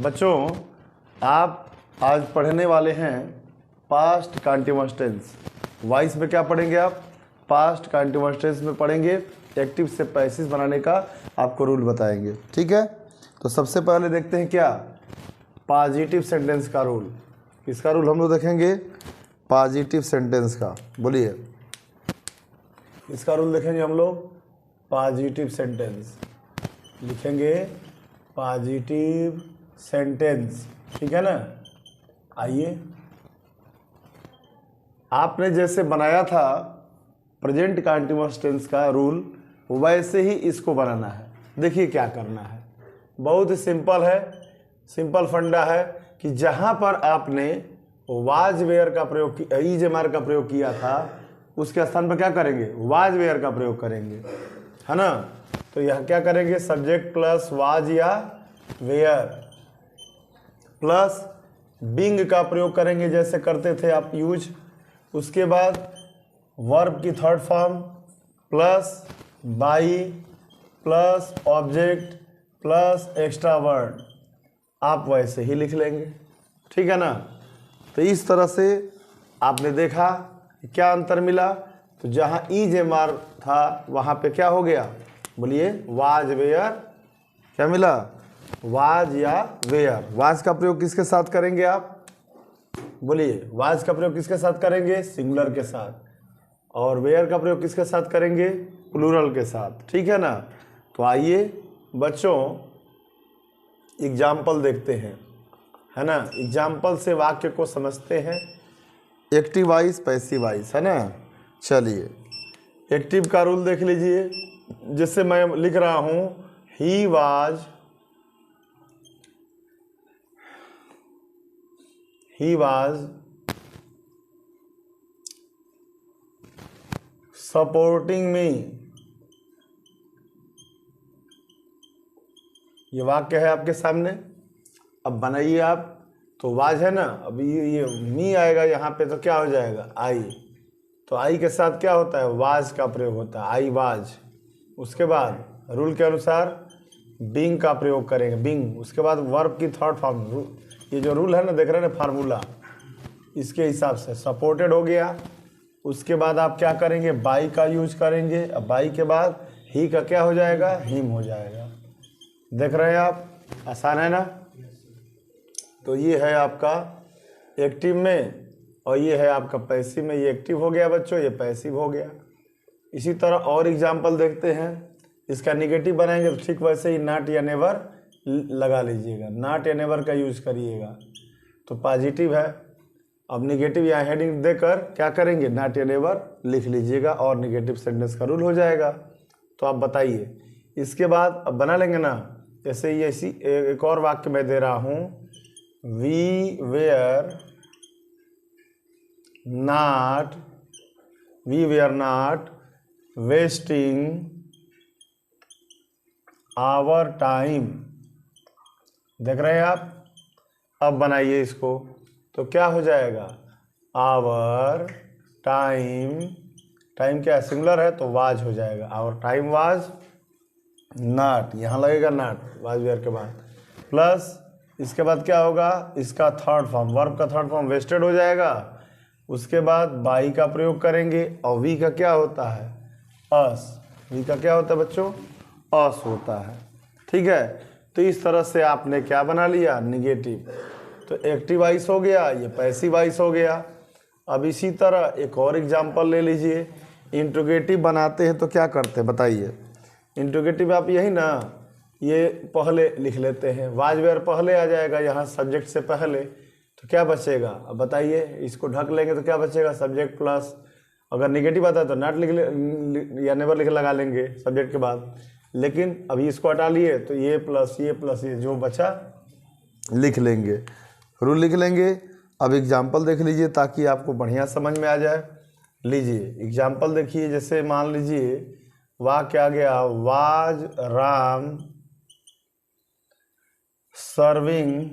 बच्चों, आप आज पढ़ने वाले हैं पास्ट कंटीन्यूअस टेंस। वॉइस में क्या पढ़ेंगे आप? पास्ट कंटीन्यूअस टेंस में पढ़ेंगे। एक्टिव से पैसिव बनाने का आपको रूल बताएंगे, ठीक है। तो सबसे पहले देखते हैं क्या, पॉजिटिव सेंटेंस का रूल। किसका रूल हम लोग देखेंगे? पॉजिटिव सेंटेंस का। बोलिए, इसका रूल देखेंगे हम लोग। पॉजिटिव सेंटेंस लिखेंगे, पॉजिटिव सेंटेंस, ठीक है ना। आइए, आपने जैसे बनाया था प्रेजेंट कंटीन्यूअस टेंस का रूल, वैसे ही इसको बनाना है। देखिए क्या करना है, बहुत ही सिंपल है। सिंपल फंडा है कि जहाँ पर आपने वाज वेयर का प्रयोग किया, इज एम आर का प्रयोग किया था, उसके स्थान पर क्या करेंगे? वाज वेयर का प्रयोग करेंगे, है ना। तो यह क्या करेंगे? सब्जेक्ट प्लस वाज या वेयर प्लस बिंग का प्रयोग करेंगे, जैसे करते थे आप यूज। उसके बाद वर्ब की third form plus by plus object plus extra word, आप वैसे ही लिख लेंगे, ठीक है ना। तो इस तरह से आपने देखा क्या अंतर मिला। तो जहाँ ईज एम आर था वहाँ पे क्या हो गया? बोलिए, वाज वेयर। क्या मिला? वाज या वेयर। वाज का प्रयोग किसके साथ करेंगे आप? बोलिए, वाज का प्रयोग किसके साथ करेंगे? सिंगुलर के साथ। और वेयर का प्रयोग किसके साथ करेंगे? प्लूरल के साथ, ठीक है ना। तो आइए बच्चों, एग्जाम्पल देखते हैं, है ना। एग्जाम्पल से वाक्य को समझते हैं। एक्टिव वॉइस, पैसिव वॉइस, है ना। चलिए, एक्टिव का रूल देख लीजिए। जिससे मैं लिख रहा हूं, ही वाज सपोर्टिंग मी। ये वाक्य है आपके सामने। अब बनाइए आप। तो वाज है ना, अब ये मी आएगा यहाँ पे, तो क्या हो जाएगा? आई। तो आई के साथ क्या होता है? वाज का प्रयोग होता है, आई वाज। उसके बाद रूल के अनुसार बिंग का प्रयोग करेंगे, बिंग। उसके बाद वर्ब की थर्ड फॉर्म। ये जो रूल है ना, देख रहे हैं ना, फार्मूला, इसके हिसाब से सपोर्टेड हो गया। उसके बाद आप क्या करेंगे? बाई का यूज करेंगे। अब बाई के बाद ही का क्या हो जाएगा? हिम हो जाएगा। देख रहे हैं आप, आसान है ना। तो ये है आपका एक्टिव में, और ये है आपका पैसिव में। ये एक्टिव हो गया बच्चों, ये पैसिव हो गया। इसी तरह और एग्जाम्पल देखते हैं। इसका निगेटिव बनाएंगे तो ठीक वैसे ही नॉट या नेवर लगा लीजिएगा, नॉट या नेवर का यूज करिएगा। तो पॉजिटिव है। अब निगेटिव यहाँ हेडिंग देकर क्या करेंगे? नॉट या नेवर लिख लीजिएगा और निगेटिव सेंटेंस का रूल हो जाएगा। तो आप बताइए, इसके बाद अब बना लेंगे ना। जैसे ये इसी एक और वाक्य मैं दे रहा हूँ, we were not wasting our time. देख रहे हैं आप। अब बनाइए इसको, तो क्या हो जाएगा? आवर टाइम, टाइम क्या है? सिंगुलर है तो वाज हो जाएगा। आवर टाइम वाज नॉट, यहाँ लगेगा नॉट वाज वेयर के बाद, प्लस इसके बाद क्या होगा? इसका थर्ड फॉर्म, वर्ब का थर्ड फॉर्म वेस्टेड हो जाएगा। उसके बाद बाई का प्रयोग करेंगे, और वी का क्या होता है? अस। वी का क्या होता है बच्चों? अस होता है, ठीक है। तो इस तरह से आपने क्या बना लिया? निगेटिव। तो एक्टिव वॉइस हो गया, ये पैसिव वॉइस हो गया। अब इसी तरह एक और एग्जांपल ले लीजिए। इंट्रोगेटिव बनाते हैं तो क्या करते हैं बताइए? इंट्रोगेटिव आप यही ना, ये पहले लिख लेते हैं, वाज वेयर पहले आ जाएगा यहाँ सब्जेक्ट से पहले। तो क्या बचेगा? अब बताइए, इसको ढक लेंगे तो क्या बचेगा? सब्जेक्ट प्लस, अगर निगेटिव आता है तो नॉट लिख ले या नेवर लिख लगा लेंगे सब्जेक्ट के बाद। लेकिन अभी इसको हटा लिए तो ये प्लस ये जो बचा लिख लेंगे, रूल लिख लेंगे। अब एग्जाम्पल देख लीजिए ताकि आपको बढ़िया समझ में आ जाए। लीजिए एग्जाम्पल देखिए। जैसे मान लीजिए वाक्य आ गया, was Ram serving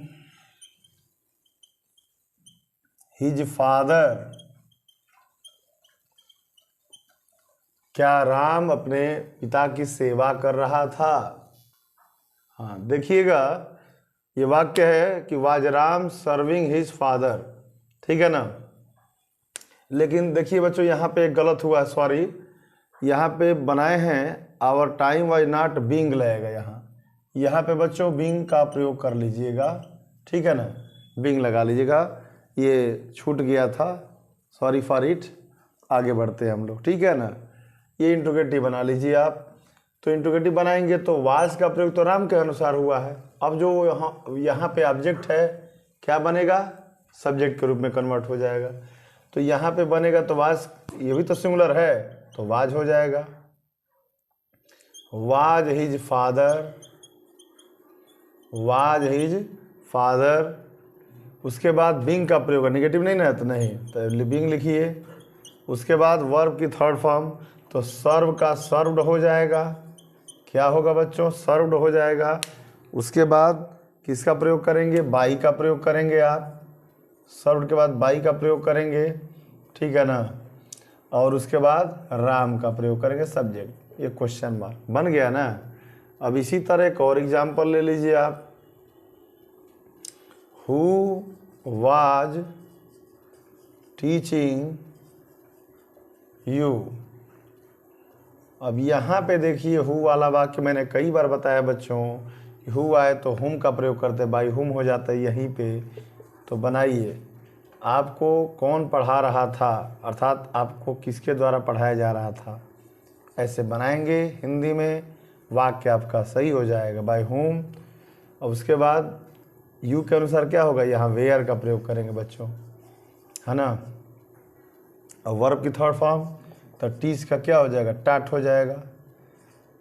his father. क्या राम अपने पिता की सेवा कर रहा था? हाँ, देखिएगा, ये वाक्य है कि was Ram serving his father, ठीक है ना। लेकिन देखिए बच्चों यहाँ पे एक गलत हुआ है, सॉरी, यहाँ पे बनाए हैं our time was not being लगेगा यहाँ पे बच्चों बीइंग का प्रयोग कर लीजिएगा, ठीक है ना, बीइंग लगा लीजिएगा, ये छूट गया था, सॉरी फॉर इट। आगे बढ़ते हैं हम लोग, ठीक है ना। ये इंट्रोगेटिव बना लीजिए आप। तो इंट्रोगेटिव बनाएंगे तो वाज का प्रयोग तो राम के अनुसार हुआ है। अब जो यहाँ पे ऑब्जेक्ट है क्या बनेगा, सब्जेक्ट के रूप में कन्वर्ट हो जाएगा। तो यहाँ पे बनेगा तो वाज, ये भी तो सिंगुलर है तो वाज हो जाएगा, was his father, was his father. उसके बाद बीइंग का प्रयोग, नेगेटिव नहीं ना, तो नहीं, तो बीइंग लिखिए। उसके बाद वर्ब की थर्ड फॉर्म, तो सर्व का सर्व्ड हो जाएगा। क्या होगा बच्चों, सर्व्ड हो जाएगा। उसके बाद किसका प्रयोग करेंगे, बाई का प्रयोग करेंगे आप। सर्व्ड के बाद बाई का प्रयोग करेंगे, ठीक है ना। और उसके बाद राम का प्रयोग करेंगे सब्जेक्ट। ये क्वेश्चन मार्क बन गया ना। अब इसी तरह एक और एग्जाम्पल ले लीजिए आप। Who was teaching you. अब यहाँ पे देखिए हु वाला वाक्य मैंने कई बार बताया बच्चों, हु आए तो हुम का प्रयोग करते, बाई हुम हो जाता है यहीं पे। तो बनाइए, आपको कौन पढ़ा रहा था, अर्थात आपको किसके द्वारा पढ़ाया जा रहा था, ऐसे बनाएंगे हिंदी में, वाक्य आपका सही हो जाएगा, बाय हुम। और उसके बाद यू के अनुसार क्या होगा, यहाँ वेयर का प्रयोग करेंगे बच्चों, है ना। और वर्ब की थर्ड फॉर्म, तो टीच का क्या हो जाएगा, टाट हो जाएगा।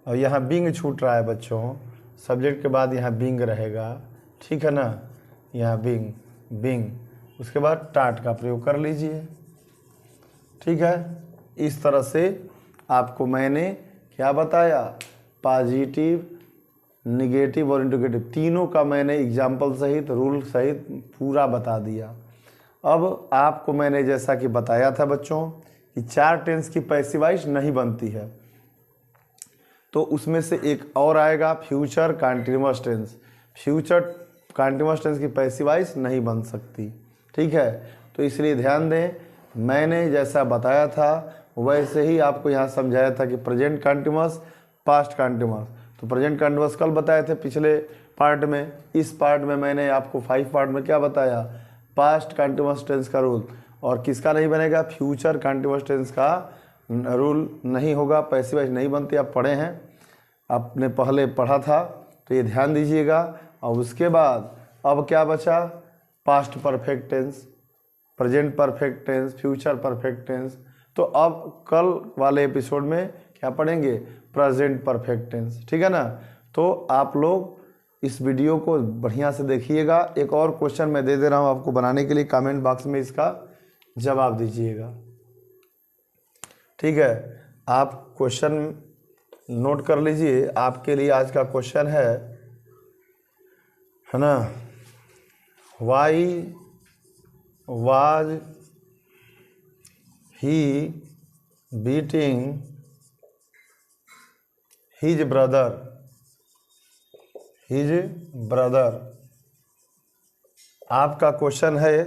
और यहाँ बींग छूट रहा है बच्चों, सब्जेक्ट के बाद यहाँ बींग रहेगा, ठीक है ना, यहाँ बींग बींग। उसके बाद टाट का प्रयोग कर लीजिए, ठीक है। इस तरह से आपको मैंने क्या बताया, पॉजिटिव, निगेटिव और इंट्रोगेटिव तीनों का मैंने एग्जाम्पल सहित, रूल सहित पूरा बता दिया। अब आपको मैंने जैसा कि बताया था बच्चों कि 4 टेंस की पैसिव वॉइस नहीं बनती है, तो उसमें से एक और आएगा future continuous tense. Future continuous tense की पैसिव वॉइस नहीं बन सकती, ठीक है। तो इसलिए ध्यान दें, मैंने जैसा बताया था वैसे ही आपको यहाँ समझाया था कि प्रेजेंट कंटीन्यूअस, पास्ट कंटीन्यूअस। तो प्रेजेंट कंटीन्यूअस कल बताए थे पिछले पार्ट में। इस पार्ट में मैंने आपको 5 पार्ट में क्या बताया, पास्ट कंटीन्यूअस टेंस का रूल, और किसका नहीं बनेगा, फ्यूचर कंटीन्यूअस टेंस का रूल नहीं होगा, पैसिव वॉइस नहीं बनती। आप पढ़े हैं, आपने पहले पढ़ा था, तो ये ध्यान दीजिएगा। और उसके बाद अब क्या बचा, past perfect tense, present perfect tense, future perfect tense. तो अब कल वाले एपिसोड में क्या पढ़ेंगे, प्रेजेंट परफेक्ट टेंस, ठीक है ना। तो आप लोग इस वीडियो को बढ़िया से देखिएगा। एक और क्वेश्चन मैं दे दे रहा हूँ आपको बनाने के लिए, कमेंट बॉक्स में इसका जवाब दीजिएगा, ठीक है। आप क्वेश्चन नोट कर लीजिए। आपके लिए आज का क्वेश्चन है ना, why was he beating his brother, his brother. आपका क्वेश्चन है,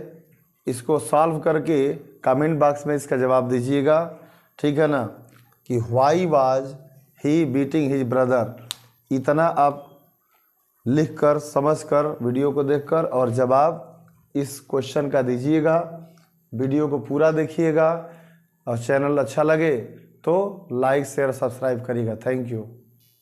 इसको सॉल्व करके कमेंट बॉक्स में इसका जवाब दीजिएगा, ठीक है ना, कि why was he beating his brother. इतना आप लिखकर, समझकर, वीडियो को देखकर और जवाब इस क्वेश्चन का दीजिएगा। वीडियो को पूरा देखिएगा और चैनल अच्छा लगे तो लाइक शेयर सब्सक्राइब करिएगा। Thank you.